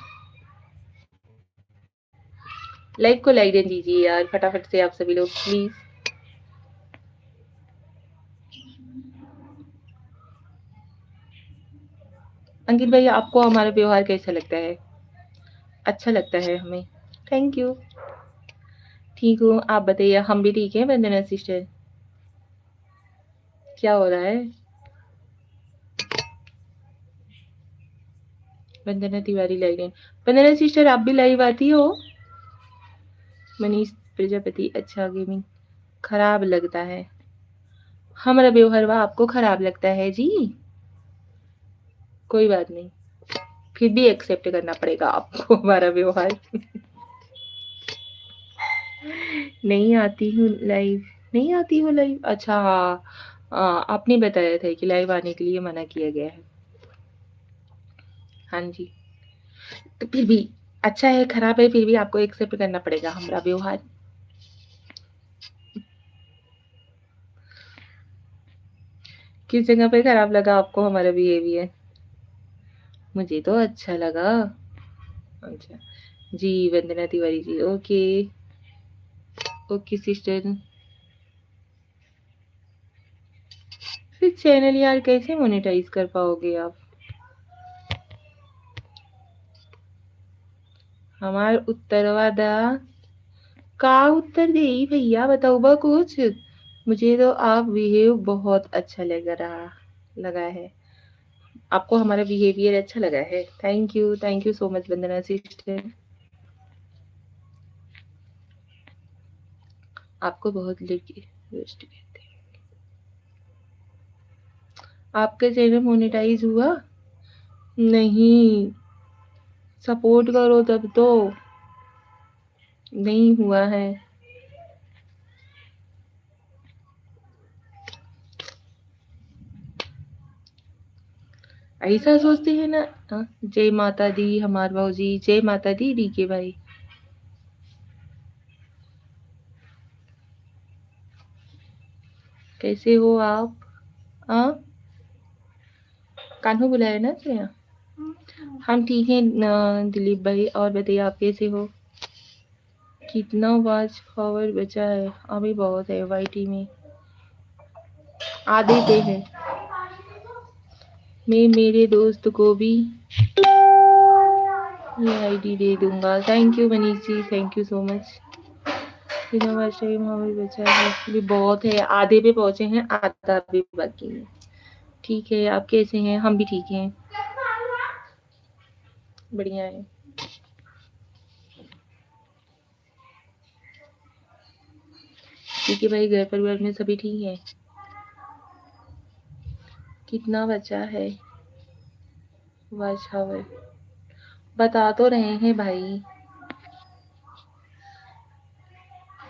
लाइव को लाइक दे दीजिए यार फटाफट से आप सभी लोग प्लीज। अंकित भाई, आपको हमारा व्यवहार कैसा लगता है? अच्छा लगता है हमें, थैंक यू। ठीक हूँ, आप बताइए। हम भी ठीक है वंदना सिस्टर। क्या हो रहा है? वंदना तिवारी लाइव है। वंदना सिस्टर, आप भी लाइव आती हो? मनीष प्रजापति, अच्छा गेमिंग। खराब लगता है। हमारा व्यवहार आपको खराब लगता है जी? कोई बात नहीं, फिर भी एक्सेप्ट करना पड़ेगा आपको हमारा व्यवहार। नहीं आती हूँ लाइव। नहीं आती हूँ लाइव, अच्छा हाँ। आपने बताया था कि लाइव आने के लिए मना किया गया है। हाँ जी, तो फिर भी अच्छा है खराब है, फिर भी आपको एक्सेप्ट करना पड़ेगा हमारा व्यवहार। किस जगह पे खराब लगा आपको हमारा बिहेवियर? मुझे तो अच्छा लगा। अच्छा जी, वंदना Tiwari ji, okay. Okay sister. फिर चैनल यार कैसे मोनेटाइज कर पाओगे आप? हमार उत्तरवा दा का उत्तर दे भैया, बताओ बा कुछ। मुझे तो आप बिहेव बहुत अच्छा लगा है। आपको हमारा बिहेवियर अच्छा लगा है। Thank you so much Vandana sister. आपको बहुत लड़की रोस्ट कहते हैं। आपका चैनल मोनेटाइज हुआ? नहीं, सपोर्ट करो तब तो। नहीं हुआ है। ऐसा सोचते हैं ना। जय माता दी हमार भाजी, जय माता दी डीके भाई। कैसे हो आप? हाँ, कान्हो बुलाया ना श्रेया। हम ठीक हैं दिलीप भाई, और बताइए आप कैसे हो? कितना वॉच पावर बचा है? अभी बहुत है वाईटी में, आधे पे है। मैं मेरे दोस्त को भी ये आईडी दे दूंगा। Thank you Manish ji, thank you so much. कितना वर्ष पावर बचा है? अभी बहुत है, आधे पे पहुंचे हैं, आधा भी बाकी है। ठीक है, आप कैसे हैं? हम भी ठीक हैं, बढ़िया है। ठीक है भाई, घर परिवार में सभी ठीक है? कितना बचा है वॉच हावर? बता तो रहे हैं भाई,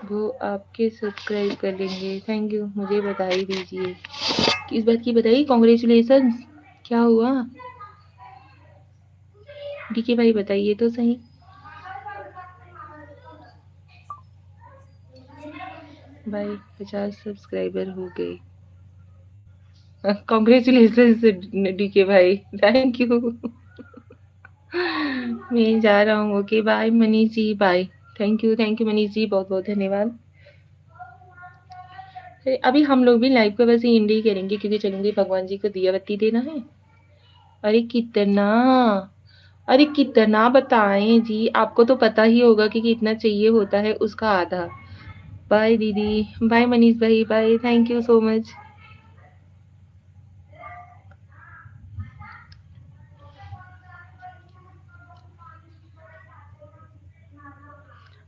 वो आपके सब्सक्राइब कर लेंगे। थैंक यू, मुझे बता ही दीजिए। किस बात की बताइए? कॉन्ग्रेचुलेसन्स। क्या हुआ डीके भाई, बताइए तो सही। भाई 50 सब्सक्राइबर हो गए। कॉन्ग्रेचुलेसन्स डीके भाई, थैंक यू। मैं जा रहा हूँ, okay bye Manish ji, bye. Thank you Manish ji, बहुत बहुत धन्यवाद। अभी हम लोग भी लाइव पे बस एंड ही करेंगे, क्योंकि चलेंगे भगवान जी को दिया बत्ती देना है। अरे कितना, अरे कितना बताएं जी, आपको तो पता ही होगा कि कितना चाहिए होता है उसका आधा। बाय दीदी, बाय मनीष भाई, bye, thank you so much.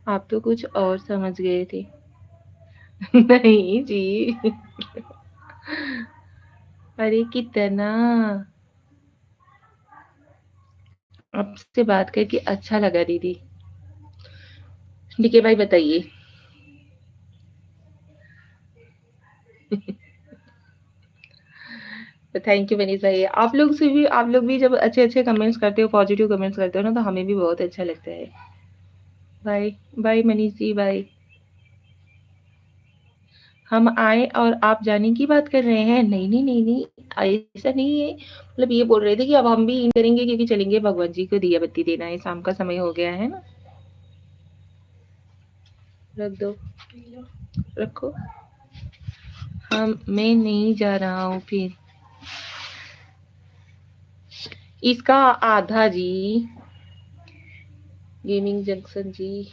आप तो कुछ और समझ गए थे। नहीं जी। अरे कितना, आपसे बात करके अच्छा लगा दीदी। ठीक है भाई, बताइए। थैंक यू मनीष भाई, आप लोग भी जब अच्छे अच्छे कमेंट्स करते हो, पॉजिटिव कमेंट्स करते हो ना, तो हमें भी बहुत अच्छा लगता है। Bye, bye Manish ji, bye. हम आए और आप जाने की बात कर रहे हैं? नहीं नहीं नहीं नहीं, ऐसा नहीं है। मतलब ये बोल रहे थे कि अब हम भी इन करेंगे, क्योंकि चलेंगे भगवान जी को दिया बत्ती देना है, शाम का समय हो गया है ना। रख दो, रखो। मैं नहीं जा रहा हूँ फिर। इसका आधा जी, गेमिंग जंक्शन जी।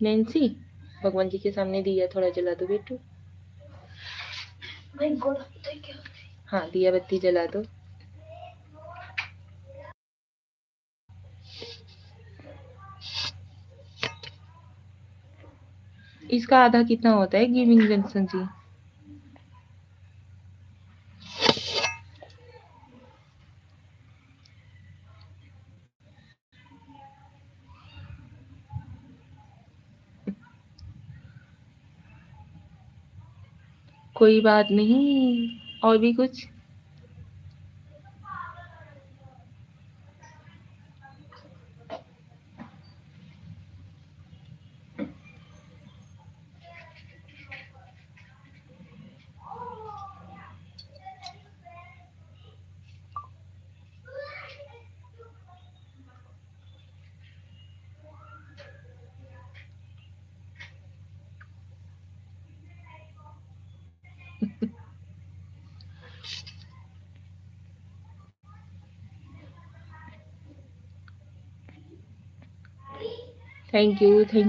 नैन्सी, भगवान जी के सामने दिया थोड़ा जला दो बेटू। हाँ, दिया बत्ती जला दो। इसका आधा कितना होता है गेमिंग जंक्शन जी? कोई बात नहीं, और भी कुछ? Thank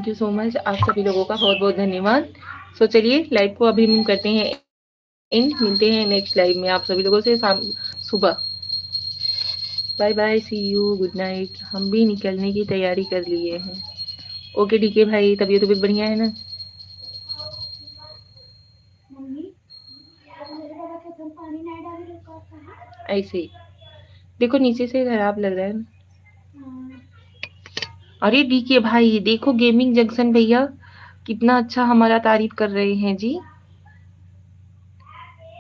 you so much. आप सभी लोगों का बहुत बहुत धन्यवाद। सो चलिए लाइव को अभी हम करते हैं एंड, मिलते हैं नेक्स्ट लाइव में आप सभी लोगों से शाम सुबह। Bye bye, see you, good night. हम भी निकलने की तैयारी कर लिए हैं। ओके ठीक है भाई, तबीयत बढ़िया है ना? ऐसे देखो नीचे से खराब लग रहा है ना। अरे डीके भाई देखो, गेमिंग जंक्शन भैया कितना अच्छा हमारा तारीफ कर रहे हैं जी।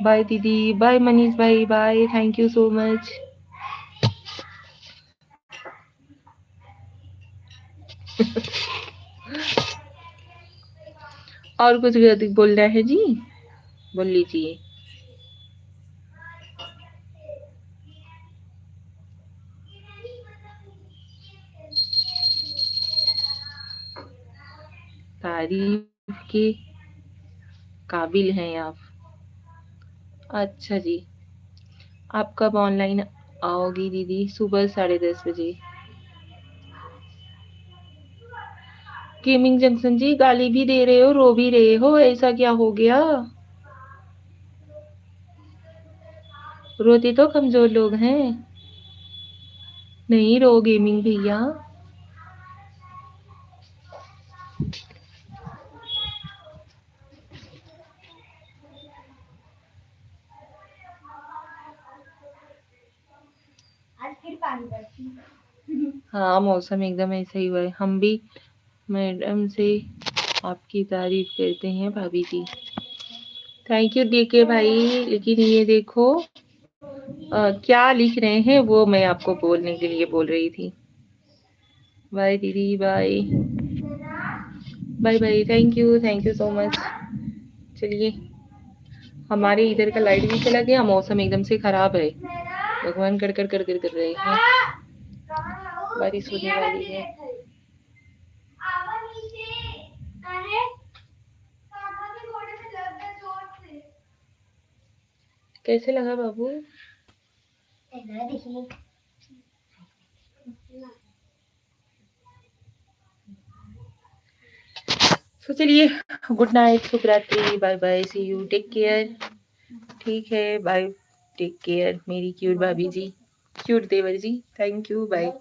बाय दीदी, बाय मनीष भाई, bye, thank you so much. और कुछ बोलना है जी? बोल लीजिए। तारीफ के काबिल हैं आप। अच्छा जी, आप कब ऑनलाइन आओगी दीदी? सुबह 10:30 बजे। गेमिंग जंक्शन जी गाली भी दे रहे हो, रो भी रहे हो, ऐसा क्या हो गया? रोते तो कमजोर लोग हैं। नहीं रो गेमिंग भैया। हाँ मौसम एकदम ऐसा ही हुआ है। हम भी मैडम से आपकी तारीफ करते हैं भाभी जी। थैंक यू डीके भाई। लेकिन ये देखो क्या लिख रहे हैं वो मैं आपको बोलने के लिए बोल रही थी। बाय दीदी, bye bye bye, thank you so much. चलिए, हमारे इधर का लाइट भी चला गया, मौसम एकदम से खराब है। भगवान कर कर कर कर कर रहे हैं, बारिश होने वाली है। कैसे लगा बाबू? तो चलिए, गुड नाइट, शुभ रात्रि, bye bye, see you, take care. ठीक है, बाय, टेक केयर मेरी क्यूट भाभी जी, क्यूट देवर जी, थैंक यू, बाय।